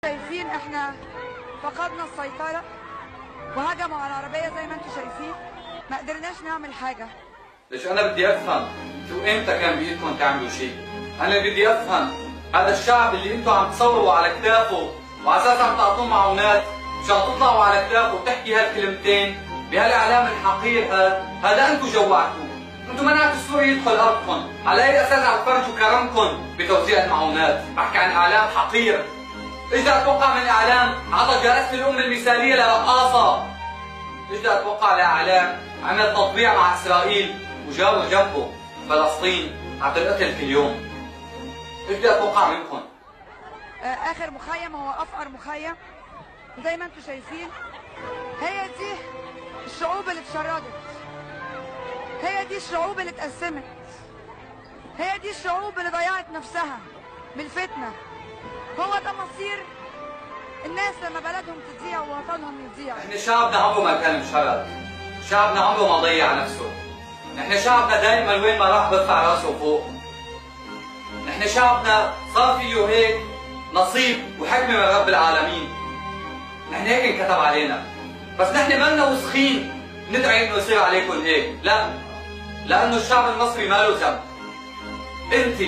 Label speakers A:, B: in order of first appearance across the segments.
A: شايفين احنا فقدنا السيطرة وهجموا على العربية زي ما انتم شايفين، ما قدرناش نعمل حاجة.
B: ليش أنا بدي أفهم شو إمتى كان بإيدكم تعملوا شيء؟ أنا بدي أفهم هذا الشعب اللي أنتم عم تصوروا على كتافه وعلى أساس عم تعطوه معونات مشان تطلعوا على كتافه وتحكي هالكلمتين بهالإعلام الحقير هذا أنتم جوعتوه. أنتم منعتوا السوري يدخل أرضكم، على أي أساس عم تفرجوا كرمكم بتوزيع المعونات؟ بحكي عن إعلام حقير. إيش بدي أتوقع من إعلام عطى جائزة الأم المثالية لرقاصة؟ إيش بدي أتوقع لإعلام عمل تطبيع مع إسرائيل وجاوا جنبه فلسطين عم تنقتل كل يوم؟ إيش بدي أتوقع منكم؟
A: آخر مخيم هو أفقر مخيم زي ما انتم شايفين. هي دي الشعوب اللي اتشردت، هي دي الشعوب اللي اتقسمت، هي دي الشعوب اللي ضيعت نفسها بالفتنة. هو ده مصير الناس لما بلدهم تضيع ووطنهم يضيع.
B: نحن شعبنا عمره ما كان مشرد، شعبنا عمره ما ضيع نفسه، نحن شعبنا دائما وين ما راح برفع راسه فوق، نحن شعبنا صار فيه هيك نصيب وحكمة من رب العالمين، نحن هيك انكتب علينا، بس نحن مالنا وسخين ندعي انه يصير عليكم هيك، لا، لأنه الشعب المصري ما له ذنب. انت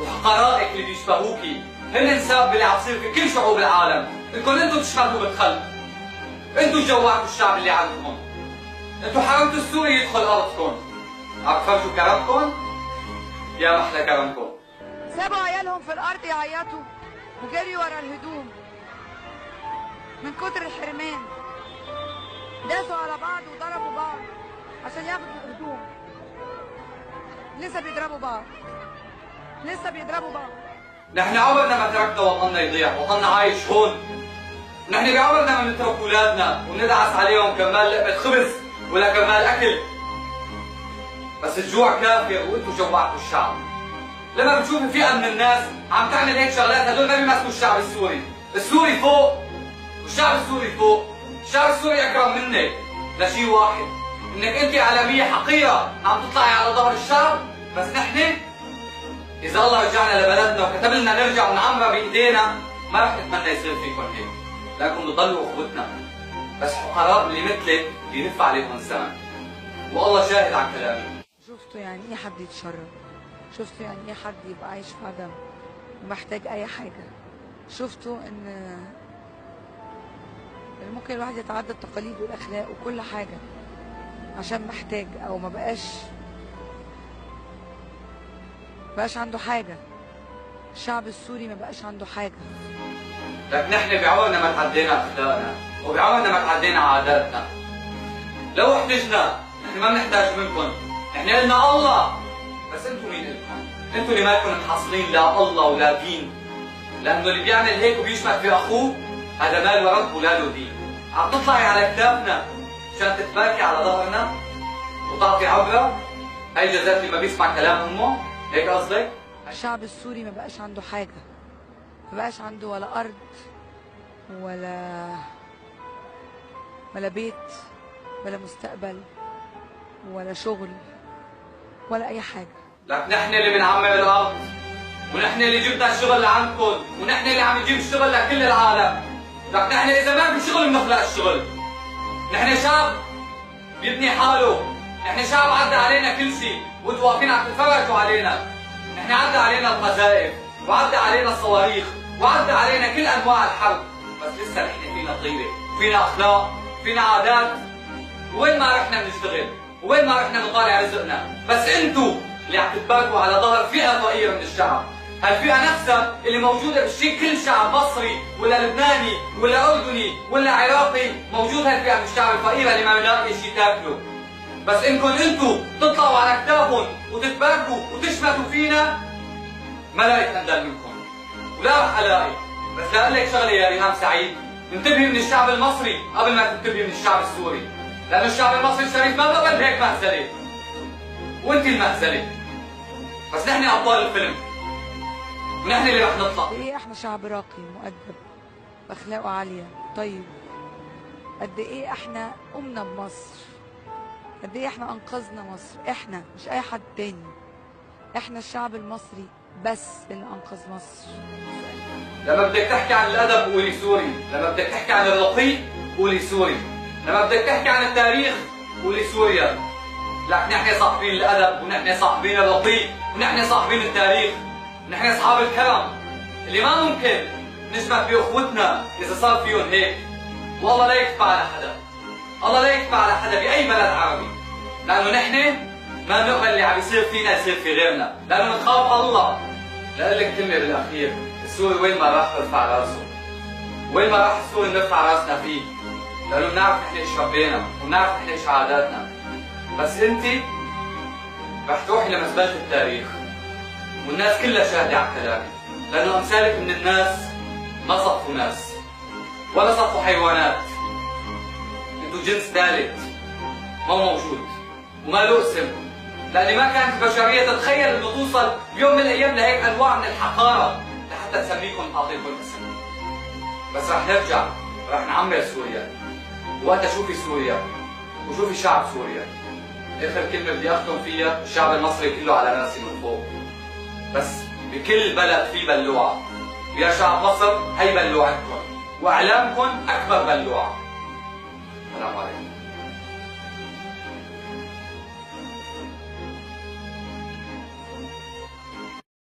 B: وحقرائك اللي بيشبهوكي هن السبب اللي عم يصير في كل شعوب العالم، انكم انتم تشمتوا بالخلق، انتم جوعتوا الشعب اللي عندكم، انتم حرمتوا السوري يدخل ارضكم، عم تفرجوا كرمكم؟ يا محلى كرمكم.
A: سابوا عيالهم في الارض يعيطوا وجريوا ورا الهدوم من كتر الحرمان، داسوا على بعض وضربوا بعض عشان ياخدوا الهدوم. لسه بيضربوا بعض، لسه بيضربوا بعض.
B: نحن عمرنا ما تركنا وطننا يضيع، وطننا عايش هون. نحن بعمرنا ما نترك اولادنا وندعس عليهم كرمال لقمة خبز ولا كرمال اكل. بس الجوع كافر وانتم جوعتوا الشعب. لما بتشوفوا فئة من الناس عم تعمل هيك شغلات هدول ما بيمثلوا الشعب السوري، السوري فوق والشعب السوري فوق، الشعب السوري اكرم منك لشيء واحد، انك انت اعلامية حقيرة عم تطلعي على ظهر الشعب، بس نحن إذا الله رجعنا لبلدنا وكتب لنا نرجع ونعمرها بإيدينا ما رح نتمنى يصير فيكم هيك، لأنكم بتضلوا أخوتنا، بس حقراء اللي مثلك بينف عليكم الزمن، والله شاهد على كلامي.
A: شفتوا يعني إيه حد يتشرد؟ شفتوا يعني إيه حد يبقى عايش في عدم ومحتاج أي حاجة؟ شفتوا إن ممكن الواحد يتعدى التقاليد والأخلاق وكل حاجة عشان محتاج أو ما بقاش عنده حاجة. الشعب السوري ما بقاش عنده حاجة.
B: لك نحن بعمرنا ما تعدينا أخلاقنا وبعمرنا ما تعدينا عاداتنا. لو احتجنا نحن ما بنحتاج منكم، نحن قلنا الله، بس انتم مين إلكم؟ انتم اللي مالكم محصلين لا الله ولا دين. لأنه اللي بيعمل هيك وبيشمت في أخوه هذا مال ورب ولا له دين. عم تطلعي على كتافنا مشان تتباركي على ظهرنا وتعطي عبرة؟ هي جزات اللي ما بيسمع كلام أمه؟ هيك قصدك؟
A: الشعب السوري ما بقاش عنده حاجة، ما بقاش عنده ولا أرض ولا بيت ولا مستقبل ولا شغل ولا أي حاجة.
B: لك نحن اللي بنعمر الأرض، ونحن اللي جبنا الشغل لعندكم، ونحن اللي عم نجيب الشغل لكل العالم. لك نحن إذا ما في شغل بنخلق الشغل. نحن شعب بيبني حاله، نحن شعب عدى علينا كل شيء، وانتوا واقفين عم تتفرجوا علينا. نحن عدى علينا القذائف، وعدى علينا الصواريخ، وعدى علينا كل انواع الحرب، بس لسه نحن فينا طيبه، فينا اخلاق، فينا عادات، وين ما رحنا بنشتغل، وين ما رحنا بنطالع رزقنا، بس انتوا اللي عم تتباركوا على ظهر فئه فقيره من الشعب، هالفئه نفسها اللي موجوده بشي كل شعب مصري ولا لبناني ولا اردني ولا عراقي، موجود هالفئه من الشعب الفقيره اللي ما بيلاقي شيء تاكله. بس انكم انتوا تطلعوا على كتافهم وتتباركوا وتشمتوا فينا ما لاقي اندل منكم ولا رح الاقي. بس لاقول لك شغله يا ريهام سعيد، انتبهي من الشعب المصري قبل ما تنتبهي من الشعب السوري، لانه الشعب المصري الشريف ما بقبل بهيك مهزله، وانت المهزله. بس نحن ابطال الفيلم ونحن اللي رح نطلع.
A: قد ايه احنا شعب راقي مؤدب باخلاقه عاليه طيب، قد ايه احنا قمنا بمصر، قد ايه احنا انقذنا مصر، احنا مش اي حد تاني، احنا الشعب المصري بس اللي انقذ مصر.
B: لما بدك تحكي عن الادب قولي سوري، لما بدك تحكي عن الرقي قولي سوري، لما بدك تحكي عن التاريخ قولي سوريا. لك نحن صاحبين الادب، ونحن صاحبين الرقي، ونحن صاحبين التاريخ، ونحن اصحاب الكرم اللي ما ممكن نشبك باخوتنا اذا صار فيهم هيك. والله لا يكفى على حدا، الله لا يكفى على حدا باي بلد عربي، لانه نحن ما بنقبل اللي عم يصير فينا يصير في غيرنا، لانه بنخاف الله. لاقول لك كلمه بالاخير، السوري وين ما راح برفع راسه، وين ما راح السوري نرفع راسنا فيه، لانه بنعرف نحن ايش ربينا وبنعرف نحن ايش عاداتنا. بس انت رح تروحي لمزبله التاريخ، والناس كلها شاهده على كلامك، لانه امثالك من الناس ما صفوا ناس ولا صفوا حيوانات. انتوا جنس ثالث ما هو موجود وما له اسم، لأن ما كانت البشرية تتخيل انه توصل بيوم من الايام لهيك انواع من الحقارة لحتى تسميكم تعطيكم اسم. بس رح نرجع، رح نعمر سوريا، وقتها شوفي سوريا وشوفي شعب سوريا. اخر كلمة بدي اختم فيها، الشعب المصري كله على راسي من فوق، بس بكل بلد في بلوعة، ويا شعب مصر هي بلوعتكم، واعلامكم اكبر بلوعة. السلام عليكم.